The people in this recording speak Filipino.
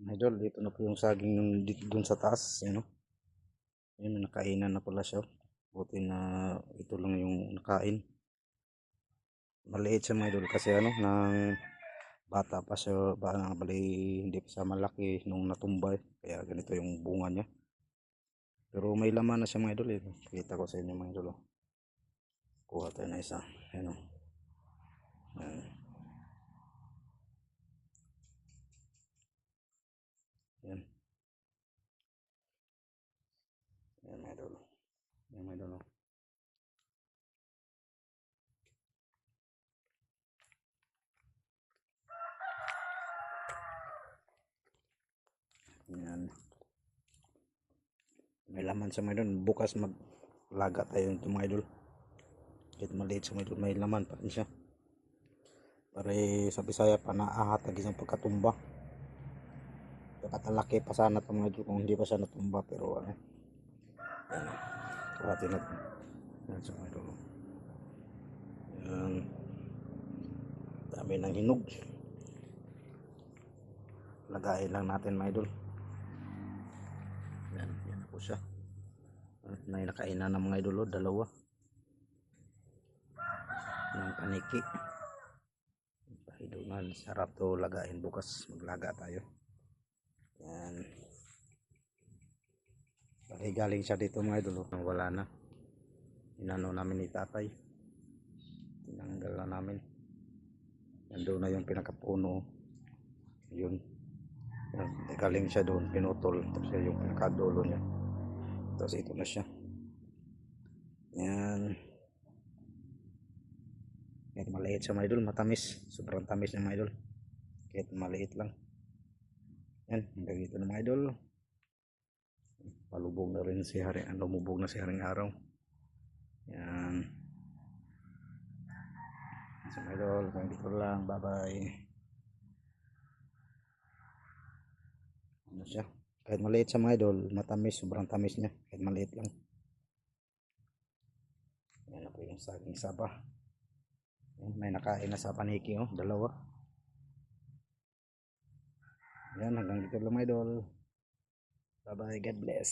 Idol, dito na po yung saging yung dito dun sa taas, ano. Ayun, nakainan na pala siya. Buti na ito lang yung nakain. Maliit siya mga idol kasi ano, nang bata pa siya, bali hindi pa siya malaki nung natumbay. Kaya ganito yung bunga niya. Pero may laman na siya mga idol eh. Kita ko sa inyo mga idol. Oh. Kuha tayo na isa. Ayan o. Ayan. Ayan. Ayan mga idol. Ayan mga idol. Oh. Ayan. May laman siya mga idol. Bukas maglaga tayo ito mga idol. Kahit maliit siya mga idol, may laman pa rin siya. Pare sa Bisaya pa naahatag isang pagkatumba. Katalaki pa sana ito mga idol kung hindi pa siya natumba. Pero ano, yan. Kuhatin natin. Yan siya mga idol. Yan. Dami ng hinog. Lagayin lang natin mga idol. Yan, yan na po siya. May nakainan ng mga idol, dalawa. Ng paniki. Pahidunan, sarap to lagayin bukas. Maglaga tayo. Yan. Pare galing siya dito mga idol. Wala na. Inano namin ni tatay. Tinanggal na namin. Nandun na yung pinakapuno. Yun. Yan. Galing siya doon. Pinutol. Tapos yung pinakadulo niya. Tapos ito na siya. Yan. Kahit maliit siya mga idol. Matamis. Sobrang tamis niya mga idol. Kahit maliit lang. Yan. Hanggang dito na mga idol. Palubog na rin si Hari. Lumubog na si Haring Araw. Yan. So mga idol. Hanggang dito lang. Bye bye. Ano siya? Kahit maliit sa mga idol. Matamis. Sobrang tamis niya. Kahit maliit lang. Yan na po yung saging saba. May nakain na sa paniki, oh, dalawa. Yan, hanggang dito lang mga idol. Bye bye, God bless.